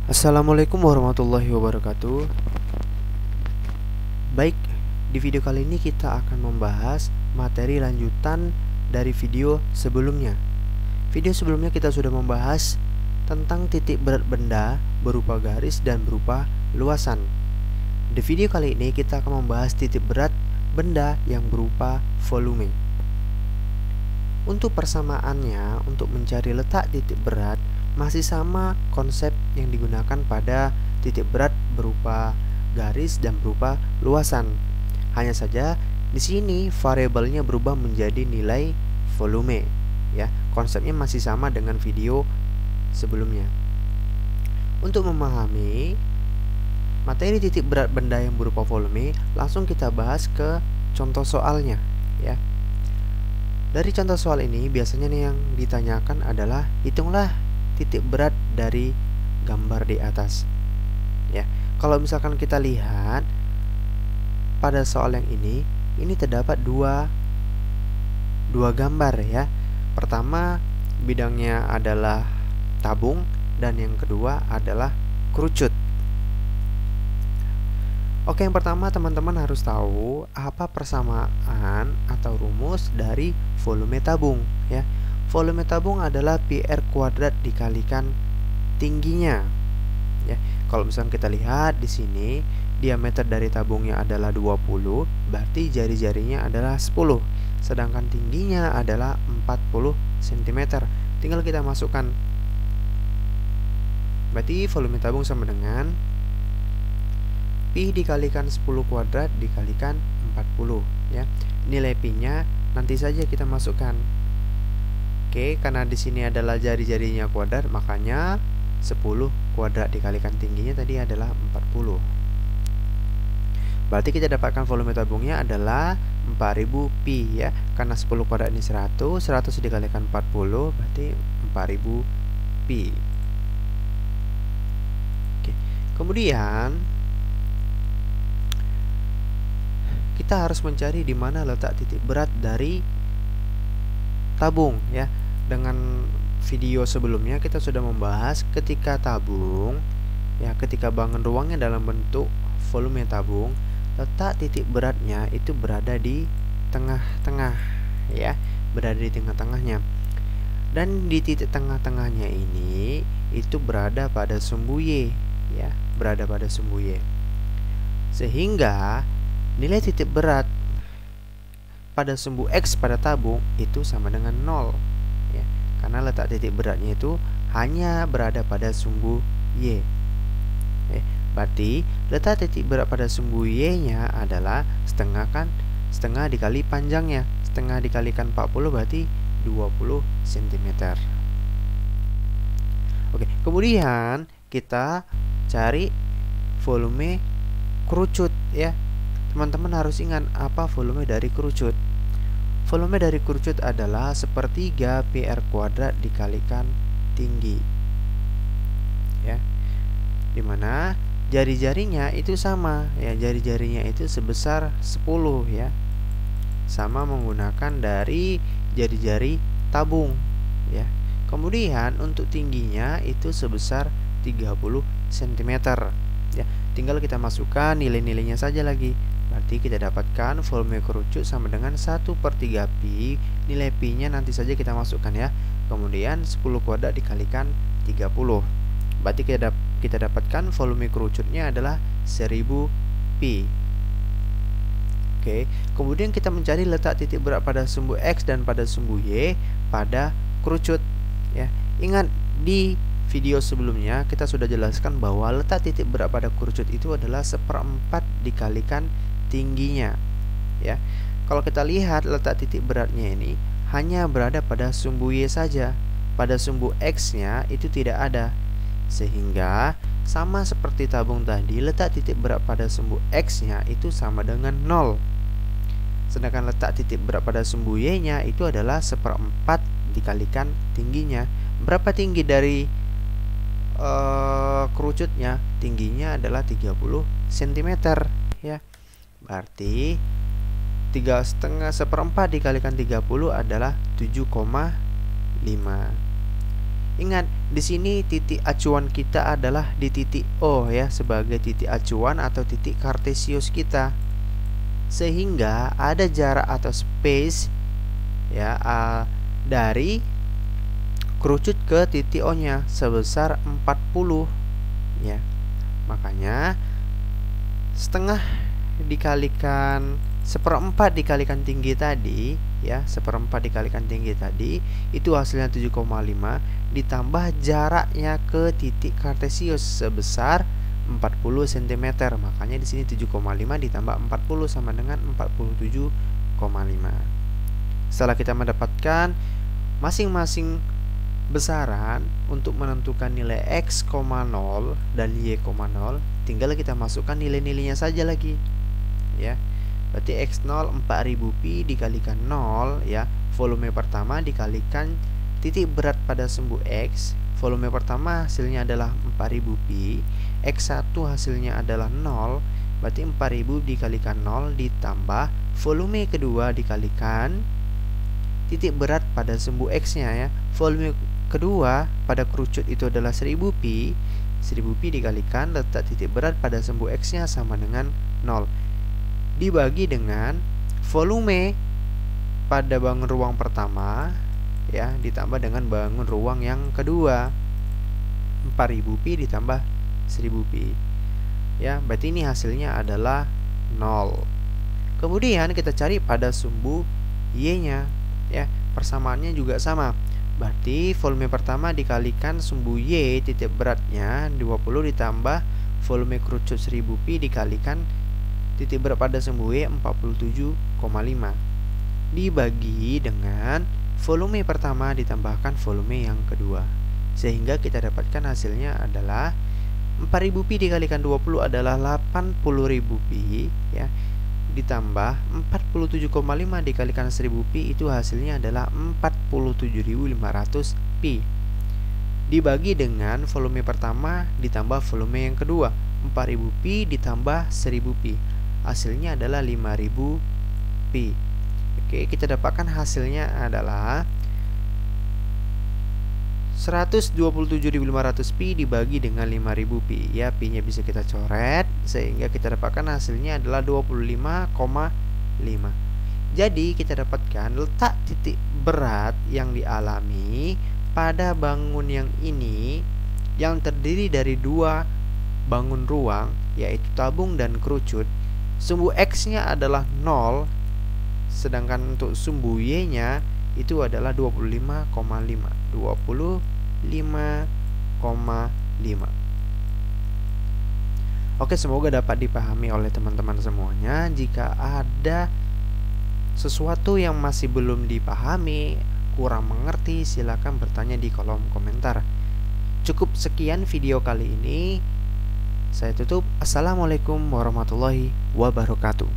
Assalamualaikum warahmatullahi wabarakatuh. Baik, di video kali ini kita akan membahas materi lanjutan dari video sebelumnya. Video sebelumnya kita sudah membahas tentang titik berat benda berupa garis dan berupa luasan. Di video kali ini kita akan membahas titik berat benda yang berupa volume. Untuk persamaannya, untuk mencari letak titik berat masih sama konsep yang digunakan pada titik berat berupa garis dan berupa luasan. Hanya saja di sini variabelnya berubah menjadi nilai volume, ya. Konsepnya masih sama dengan video sebelumnya. Untuk memahami materi titik berat benda yang berupa volume, langsung kita bahas ke contoh soalnya, ya. Dari contoh soal ini biasanya nih yang ditanyakan adalah hitunglah titik berat dari gambar di atas, ya. Kalau misalkan kita lihat pada soal yang ini terdapat dua gambar, ya. Pertama bidangnya adalah tabung dan yang kedua adalah kerucut. Oke, yang pertama teman-teman harus tahu apa persamaan atau rumus dari volume tabung, ya. Volume tabung adalah PR kuadrat dikalikan tingginya, ya. Kalau misalnya kita lihat di sini diameter dari tabungnya adalah 20, berarti jari-jarinya adalah 10, sedangkan tingginya adalah 40 cm. Tinggal kita masukkan. Berarti volume tabung sama dengan Pi dikalikan 10 kuadrat dikalikan 40, ya. Nilai Pi-nya nanti saja kita masukkan. Oke, karena di sini adalah jari-jarinya kuadrat, makanya 10 kuadrat dikalikan tingginya tadi adalah 40. Berarti kita dapatkan volume tabungnya adalah 4000 pi, ya. Karena 10 kuadrat ini 100 dikalikan 40 berarti 4000 pi. Oke. Kemudian kita harus mencari di mana letak titik berat dari tabung, ya. Dengan video sebelumnya kita sudah membahas ketika tabung, ya, ketika bangun ruangnya dalam bentuk volume tabung, letak titik beratnya itu berada di tengah-tengah, ya, berada di tengah-tengahnya. Dan di titik tengah-tengahnya ini itu berada pada sumbu Y, ya, berada pada sumbu Y. Sehingga nilai titik berat pada sumbu X pada tabung itu sama dengan 0, ya, karena letak titik beratnya itu hanya berada pada sumbu Y. Berarti letak titik berat pada sumbu Y nya adalah setengah, kan, setengah dikali panjangnya, setengah dikalikan 40 berarti 20 cm. Oke, kemudian kita cari volume kerucut, ya. Teman-teman harus ingat apa volume dari kerucut. Volume dari kerucut adalah sepertiga PR kuadrat dikalikan tinggi, ya. Dimana jari-jarinya itu sama, ya, jari-jarinya itu sebesar 10, ya. Sama menggunakan dari jari-jari tabung, ya. Kemudian untuk tingginya itu sebesar 30 cm, ya. Tinggal kita masukkan nilai-nilainya saja lagi. Berarti kita dapatkan volume kerucut sama dengan 1/3 pi. Nilai pi nya nanti saja kita masukkan, ya. Kemudian 10 kuadrat dikalikan 30. Berarti kita dapatkan volume kerucutnya adalah 1000 pi. Oke, kemudian kita mencari letak titik berat pada sumbu X dan pada sumbu Y pada kerucut, ya. Ingat di video sebelumnya kita sudah jelaskan bahwa letak titik berat pada kerucut itu adalah 1/4 dikalikan tingginya, ya. Kalau kita lihat letak titik beratnya ini hanya berada pada sumbu Y saja, pada sumbu X nya itu tidak ada, sehingga sama seperti tabung tadi letak titik berat pada sumbu X nya itu sama dengan 0, sedangkan letak titik berat pada sumbu Y nya itu adalah 1/4 dikalikan tingginya. Berapa tinggi dari kerucutnya? Tingginya adalah 30 cm, ya. Berarti 3,5 1/4 dikalikan 30 adalah 7,5. Ingat, di sini titik acuan kita adalah di titik O ya, sebagai titik acuan atau titik kartesius kita. Sehingga ada jarak atau space ya dari kerucut ke titik O-nya sebesar 40 ya. Makanya setengah dikalikan seperempat dikalikan tinggi tadi ya, seperempat dikalikan tinggi tadi itu hasilnya 7,5 ditambah jaraknya ke titik kartesius sebesar 40 cm. Makanya di sini 7,5 ditambah 40 sama dengan 47,5. Setelah kita mendapatkan masing-masing besaran untuk menentukan nilai x, 0 dan y, 0, tinggal kita masukkan nilai-nilainya saja lagi ya. Berarti x0 4000 pi dikalikan 0 ya, volume pertama dikalikan titik berat pada sumbu x. Volume pertama hasilnya adalah 4000 pi, x1 hasilnya adalah 0, berarti 4000 dikalikan 0 ditambah volume kedua dikalikan titik berat pada sumbu x-nya ya. Volume kedua pada kerucut itu adalah 1000 pi. 1000 pi dikalikan letak titik berat pada sumbu x-nya sama dengan 0. Dibagi dengan volume pada bangun ruang pertama ya, ditambah dengan bangun ruang yang kedua. 4000 pi ditambah 1000 pi. Ya, berarti ini hasilnya adalah 0. Kemudian kita cari pada sumbu y-nya ya. Persamaannya juga sama. Berarti volume pertama dikalikan sumbu y titik beratnya 20 ditambah volume kerucut 1000 pi dikalikan titik berat pada sumbu y 47,5 dibagi dengan volume pertama ditambahkan volume yang kedua, sehingga kita dapatkan hasilnya adalah 4000 pi dikalikan 20 adalah 80.000 pi ya, ditambah 47,5 dikalikan 1000 pi itu hasilnya adalah 47.500 pi dibagi dengan volume pertama ditambah volume yang kedua. 4000 pi ditambah 1000 pi hasilnya adalah 5000 pi. Oke, kita dapatkan hasilnya adalah 127.500 pi dibagi dengan 5000 pi ya. Pi nya bisa kita coret sehingga kita dapatkan hasilnya adalah 25,5. Jadi kita dapatkan letak titik berat yang dialami pada bangun yang ini yang terdiri dari dua bangun ruang, yaitu tabung dan kerucut. Sumbu x nya adalah 0, sedangkan untuk sumbu y nya itu adalah 25,5. Oke, semoga dapat dipahami oleh teman-teman semuanya. Jika ada sesuatu yang masih belum dipahami, kurang mengerti, silakan bertanya di kolom komentar. Cukup sekian video kali ini. Saya tutup. Assalamualaikum warahmatullahi wabarakatuh.